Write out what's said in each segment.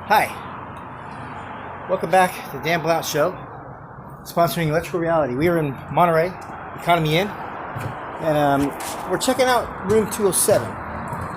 Hi, welcome back to the Dan Blount Show, sponsoring Electrical Reality. We are in Monterey, Economy Inn, and we're checking out room 207,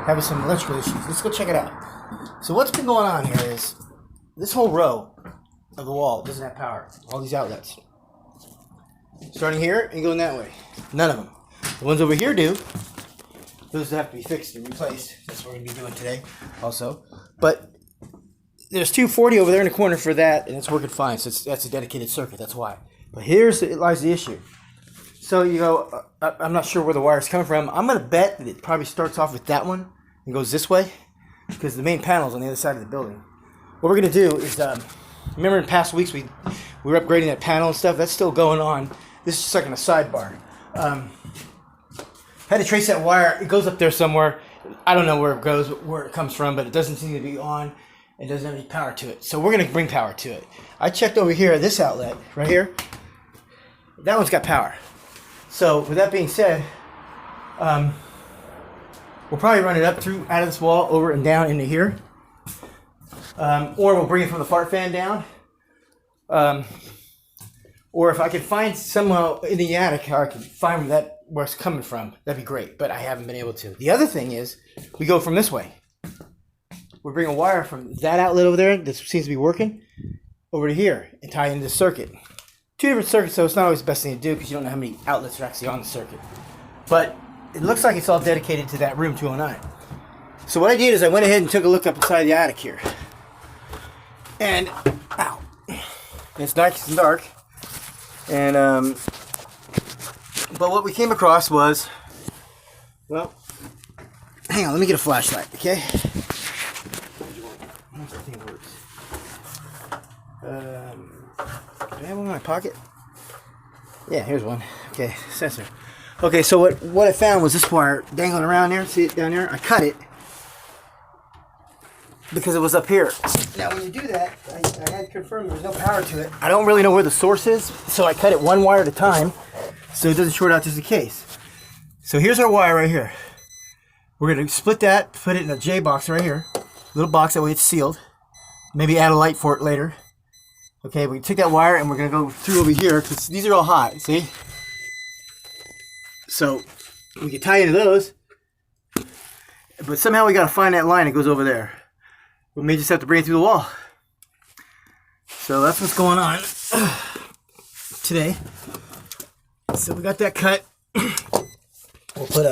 having some electrical issues. Let's go check it out. So what's been going on here is this whole row of the wall doesn't have power. All these outlets. Starting here and going that way. None of them. The ones over here do. Those have to be fixed and replaced. That's what we're going to be doing today also. But there's 240 over there in the corner for that, and it's working fine. So that's a dedicated circuit. That's why. But lies the issue. So you go, I'm not sure where the wire's coming from. I'm going to bet that it probably starts off with that one and goes this way, because the main panel's on the other side of the building. What we're going to do is, remember in past weeks we were upgrading that panel and stuff. That's still going on. This is just like in a sidebar. Had to trace that wire. It goes up there somewhere. I don't know where it goes, where it comes from, but it doesn't seem to be on. It doesn't have any power to it. So we're going to bring power to it. I checked over here, this outlet right here. That one's got power. So with that being said, we'll probably run it up through out of this wall, over and down into here. Or we'll bring it from the fart fan down. Or if I can find somehow in the attic how I can find where it's coming from, that'd be great. But I haven't been able to. The other thing is, we go from this way. We bring a wire from that outlet over there that seems to be working over to here and tie into the circuit. Two different circuits, so it's not always the best thing to do because you don't know how many outlets are actually on the circuit. But it looks like it's all dedicated to that room 209. So what I did is I went ahead and took a look up inside the attic here. And, ow, it's nice and dark. And, but what we came across was, well, hang on, let me get a flashlight, okay? Do I have one in my pocket? Yeah, here's one. Okay, sensor. Okay, so what I found was this wire dangling around there. See it down there? I cut it because it was up here. Now, when you do that, I had to confirm there was no power to it. I don't really know where the source is, so I cut it one wire at a time so it doesn't short out just in case. So here's our wire right here. We're going to split that, put it in a J box right here. Little box, that way it's sealed. Maybe add a light for it later. Okay, we take that wire and we're going to go through over here because these are all hot, see? So we can tie into those, but somehow we got to find that line that goes over there. We may just have to bring it through the wall. So that's what's going on today. So we got that cut. We'll put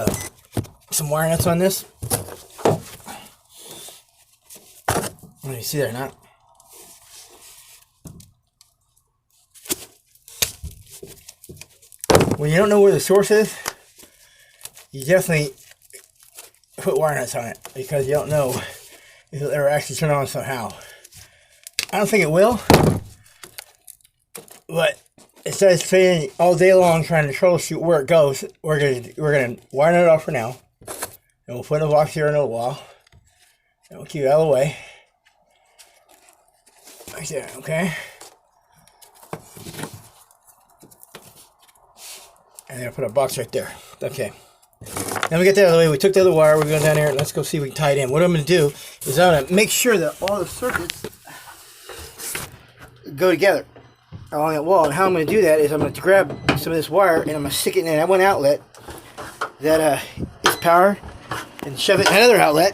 some wire nuts on this. Let me see there or not. When you don't know where the source is, you definitely put wire nuts on it because you don't know if it'll ever actually turn on somehow. I don't think it will, but instead of staying all day long trying to troubleshoot where it goes, we're gonna wire nut it off for now, and we'll put a box here on the wall, and we'll keep it out of the way. Right there, okay? And then I'll put a box right there. Okay. Now we get that out of the way. We took the other wire. We're going down there. Let's go see if we can tie it in. What I'm going to do is I'm going to make sure that all the circuits go together along that wall. And how I'm going to do that is I'm going to grab some of this wire and I'm going to stick it in that one outlet that is power and shove it in another outlet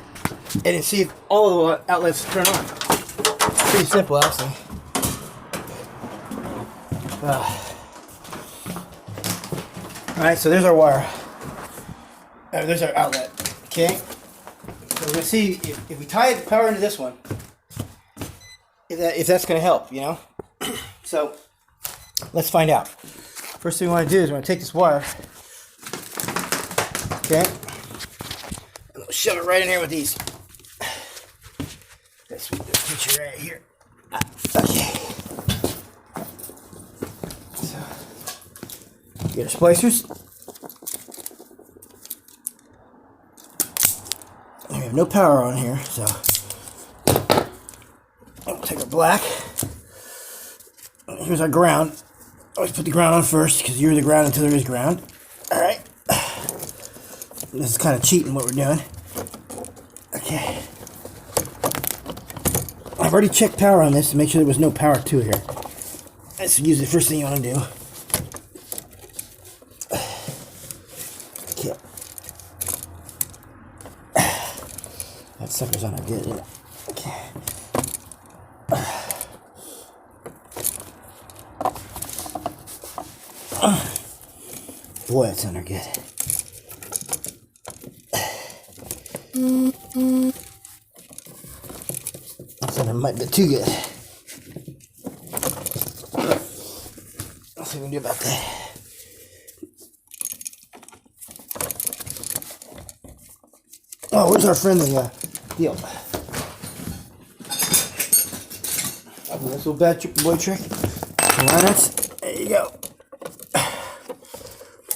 and then see if all the outlets turn on. Pretty simple, actually. Alright, so there's our wire. There's our outlet. Okay? So we're going to see if we tie the power into this one, if that's going to help, you know? So, let's find out. First thing we want to do is we're going to take this wire. Okay? And we'll shove it right in here with these. Let's put you right here. Okay. So, get our splicers. And we have no power on here, so we'll take our black. Here's our ground. Always put the ground on first because you're the ground until there is ground. Alright. This is kind of cheating what we're doing. Okay. I've already checked power on this to make sure there was no power to it here. That's usually the first thing you want to do. Okay. That sucker's on a good, isn't it? Okay. Boy, it's under good. That's under might be too good. Let's see what we can do about that. Oh, where's our friendly deal? Oh, this little bad boy trick. Nuts. There you go.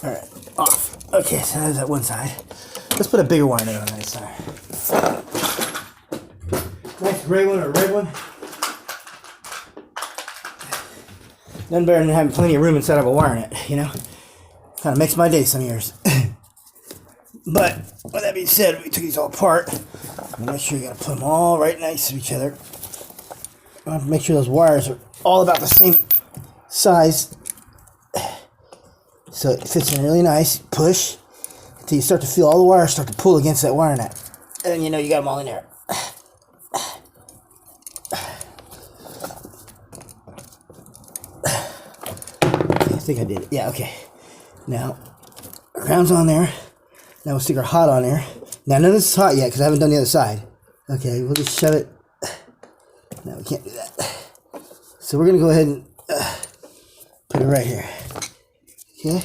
Alright, off. Okay, so there's that one side. Let's put a bigger wire nut on that side. Nice gray one or red one. Nothing better than having plenty of room inside of a wire net, you know? Kind of makes my day some years. But, with that being said, we took these all apart. Make sure you gotta put them all right next to each other. Make sure those wires are all about the same size. So it fits in really nice. Push until you start to feel all the wires start to pull against that wire net. And then you know you got them all in there. I think I did it. Yeah, okay. Now, ground's on there. Now we'll stick our hot on there. Now none of this is hot yet because I haven't done the other side. Okay, we'll just shove it. No, we can't do that. So we're going to go ahead and put it right here. Okay.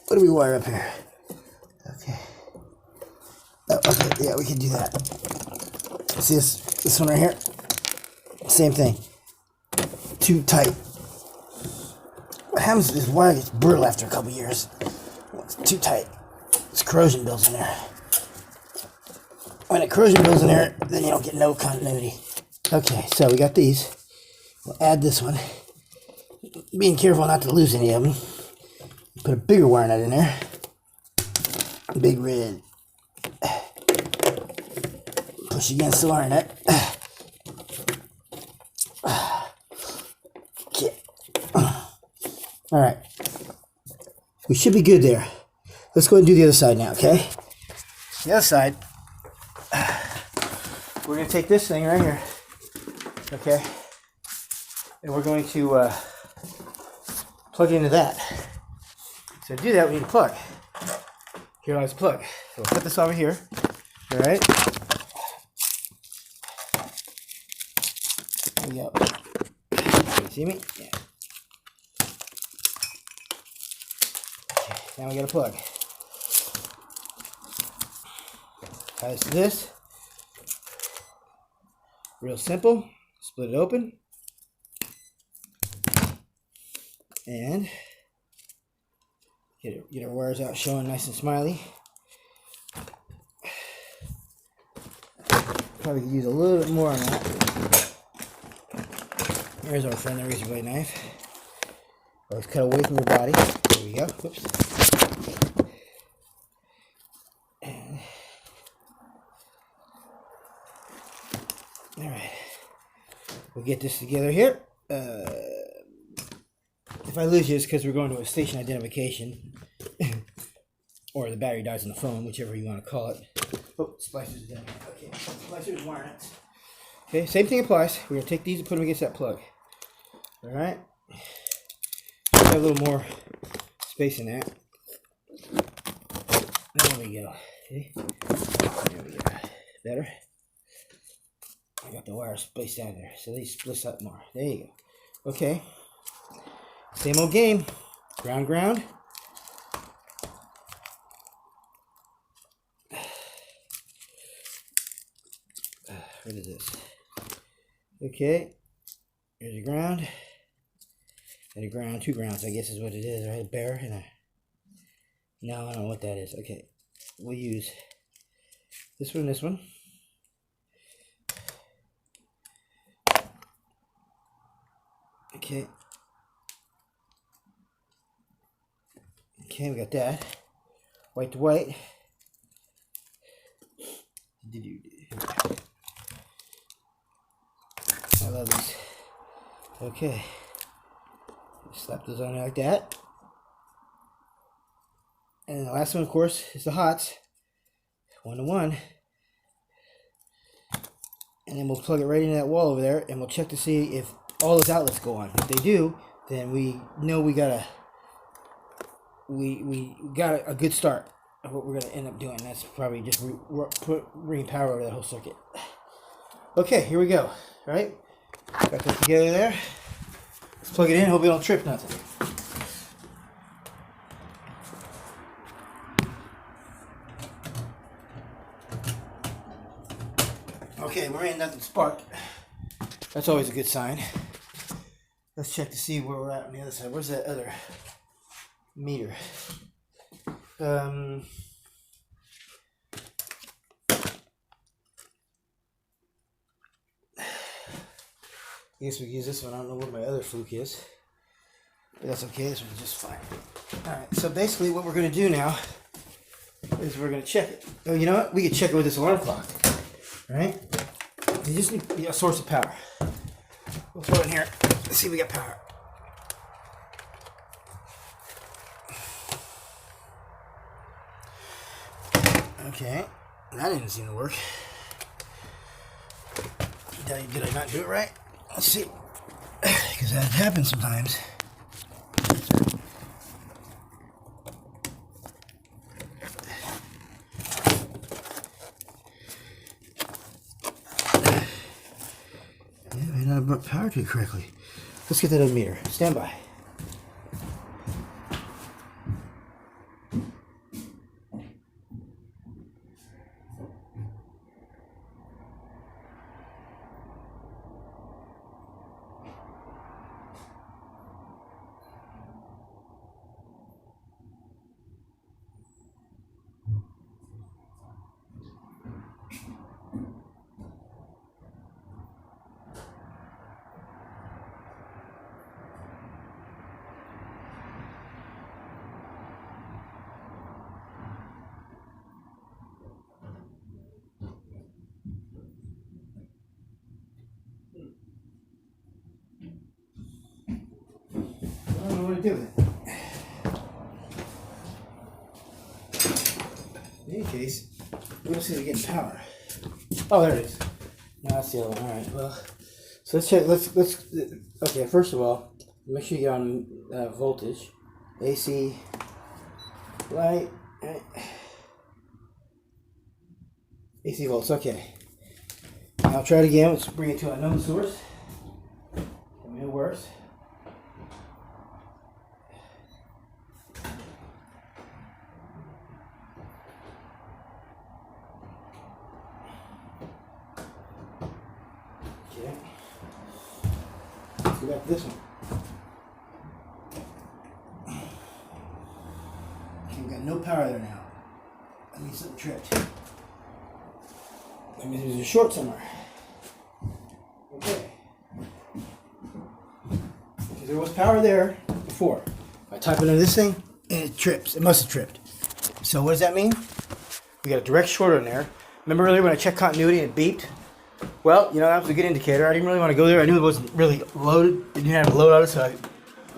What do we wire up here? Okay. Oh, okay, yeah, we can do that. See this one right here? Same thing. Too tight. What happens is this wire gets brittle after a couple years. It's too tight. It's corrosion builds in there. When a corrosion builds in there, then you don't get no continuity. Okay, so we got these. We'll add this one. Being careful not to lose any of them. Put a bigger wire nut in there. Big red. Push against the wire nut. Okay. Alright. We should be good there. Let's go ahead and do the other side now, okay? The other side, we're going to take this thing right here, okay? And we're going to plug into that. So to do that, we need a plug. Here lies a plug. So we'll put this over here, all right? There we go. Can you see me? Yeah. Okay, now we got a plug. Tie this to this. Real simple. Split it open. And get our wires out showing nice and smiley. Probably could use a little bit more on that. Here's our friend, the razor blade knife. Always cut away from your body. There we go. Whoops. And all right, we'll get this together here. If I lose you, it's because we're going to a station identification, or the battery dies on the phone, whichever you want to call it. Oh, splicers down. Okay, splicers, wire nuts. Okay, same thing applies. We're going to take these and put them against that plug. All right. Have a little more space in that. There we go. Okay. There we go. Better. I got the wire spaced out there, so they split up more. There you go. Okay. Same old game. Ground, ground. What is this? Okay. Here's a ground. And a ground, two grounds, I guess is what it is, right? A bear and a... No, I don't know what that is. Okay. We'll use this one and this one. Okay. Okay, we got that. White to white. love these. Okay. Slap those on there like that. And the last one, of course, is the hots. 1 to 1. And then we'll plug it right into that wall over there, and we'll check to see if all those outlets go on. If they do, then we know we got a good start of what we're going to end up doing. That's probably just bringing power over that whole circuit. Okay, here we go. All right, got that together there. Let's plug it in. Hope we don't trip nothing. Okay, we're in nothing spark. That's always a good sign. Let's check to see where we're at on the other side. Where's that other meter? I guess we can use this one. I don't know where my other fluke is. But that's okay. This one's just fine. Alright, so basically what we're going to do now is we're going to check it. Oh, you know what? We can check it with this alarm clock. Right? You just need a source of power. We'll throw it in here. Let's see if we got power. Okay. That didn't seem to work. Did I not do it right? Let's see. Because that happens sometimes. I brought power to it correctly. Let's get that other meter. Stand by. I don't know what to do with it. In any case, we don't seem to get power. Oh, there it is. No, that's the other one. All right. Well, so let's check. Let's. Okay. First of all, make sure you get on voltage, AC, light, AC volts. Okay. I'll try it again. Let's bring it to a known source. Tell me it works. Okay. Let's go back to this one. Okay, we've got no power there now. That means something tripped. That means there's a short somewhere. Okay. Because there was power there before. I type it into this thing and it trips. It must have tripped. So what does that mean? We got a direct short on there. Remember earlier when I checked continuity and it beeped? Well, you know, that was a good indicator. I didn't really want to go there. I knew it wasn't really loaded. It didn't have a load on it, so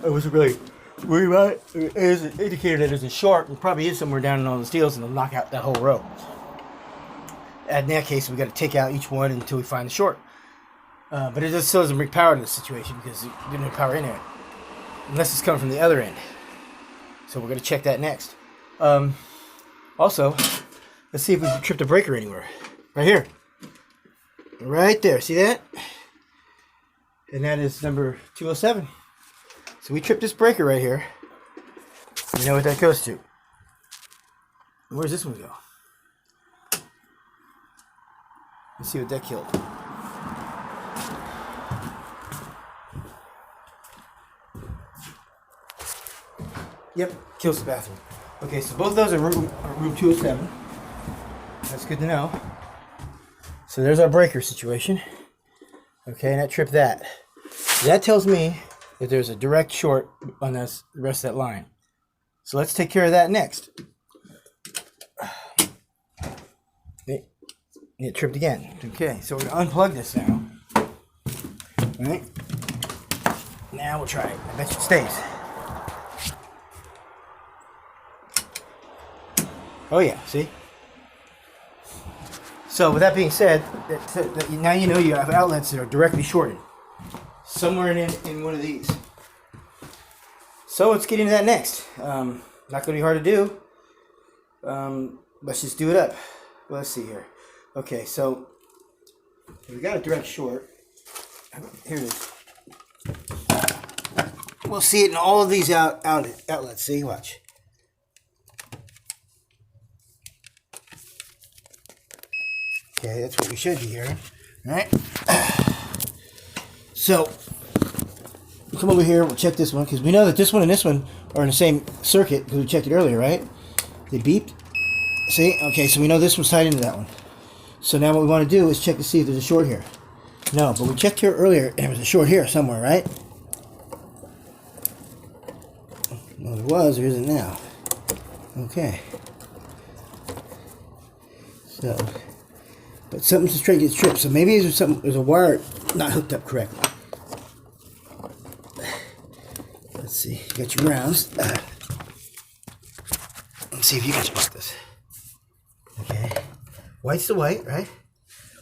I wasn't really worried about it. It is an indicator that there's a short. It probably is somewhere down in all the steels, and it'll knock out that whole row. In that case, we got to take out each one until we find the short. But it still doesn't bring power to this situation because there's no power in there. Unless it's coming from the other end. So we're going to check that next. Also, let's see if we can trip the breaker anywhere. Right here. Right there. See that? And that is number 207. So we tripped this breaker right here. You know what that goes to. Where's this one go? Let's see what that killed. Yep, kills the bathroom. Okay, so both of those are room 207. That's good to know. So there's our breaker situation. Okay, and that tripped that. That tells me that there's a direct short on the rest of that line. So let's take care of that next. It tripped again. Okay, so we're going to unplug this now. All right. Now we'll try it. I bet you it stays. Oh yeah, see? So with that being said, now you know you have outlets that are directly shorted. Somewhere in one of these. So let's get into that next. Not going to be hard to do. Let's just do it up. Well, let's see here. Okay, so we got a direct short. Here it is. We'll see it in all of these outlets. See, watch. Okay, that's what we should be hearing. All right. So we'll come over here. We'll check this one because we know that this one and this one are in the same circuit because we checked it earlier, right? They beeped. See? Okay, so we know this one's tied into that one. So now what we want to do is check to see if there's a short here. No, but we checked here earlier and there was a short here somewhere, right? Well, there was, there isn't now. Okay. So, but something's straight gets tripped. So maybe there's a wire not hooked up correctly. Let's see. You got your grounds. Let's see if you can spot this. Okay. White's the white, right?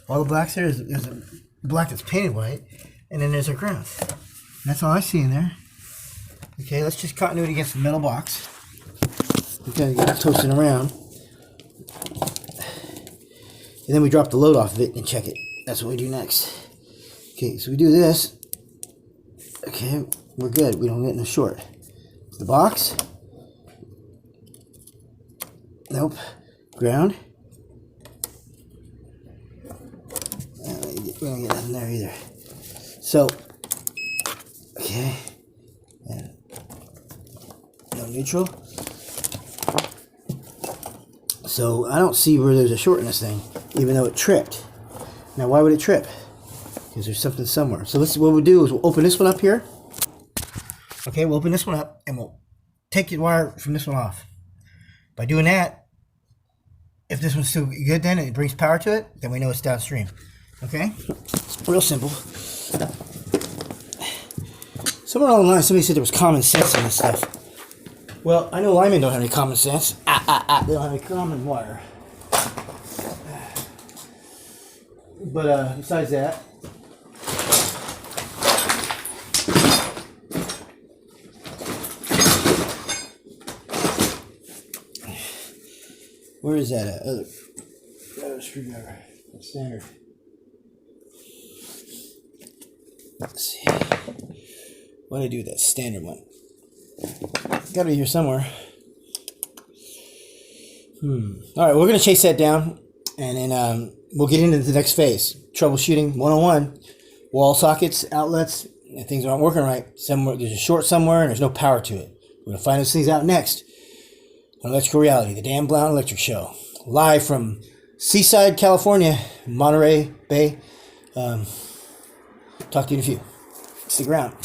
All the blacks there's a black that's painted white, and then there's our grounds. And that's all I see in there. Okay, let's just continuity against the metal box. Okay, get it toasting around. And then we drop the load off of it and check it. That's what we do next. Okay, so we do this. Okay, we're good. We don't get no short. The box. Nope. Ground. We don't get nothing there either. So, okay. And no neutral. So I don't see where there's a short in this thing, even though it tripped. Now why would it trip? Because there's something somewhere. So what we'll do is we'll open this one up here. Okay, we'll open this one up and we'll take the wire from this one off. By doing that, if this one's still good then and it brings power to it, then we know it's downstream. Okay? It's real simple. Somewhere along the line somebody said there was common sense in this stuff. Well, I know linemen don't have any common sense. They don't have any common wire. But besides that, where is that at? Other screwdriver. Standard. Let's see. What do I do with that standard one? It's got to be here somewhere. Alright, we're going to chase that down, and then we'll get into the next phase. Troubleshooting 101. Wall sockets, outlets, and things aren't working right. Somewhere there's a short somewhere, and there's no power to it. We're going to find those things out next on Electrical Reality, the Dan Blount Electric Show. Live from Seaside, California, Monterey Bay. Talk to you in a few. Stick around.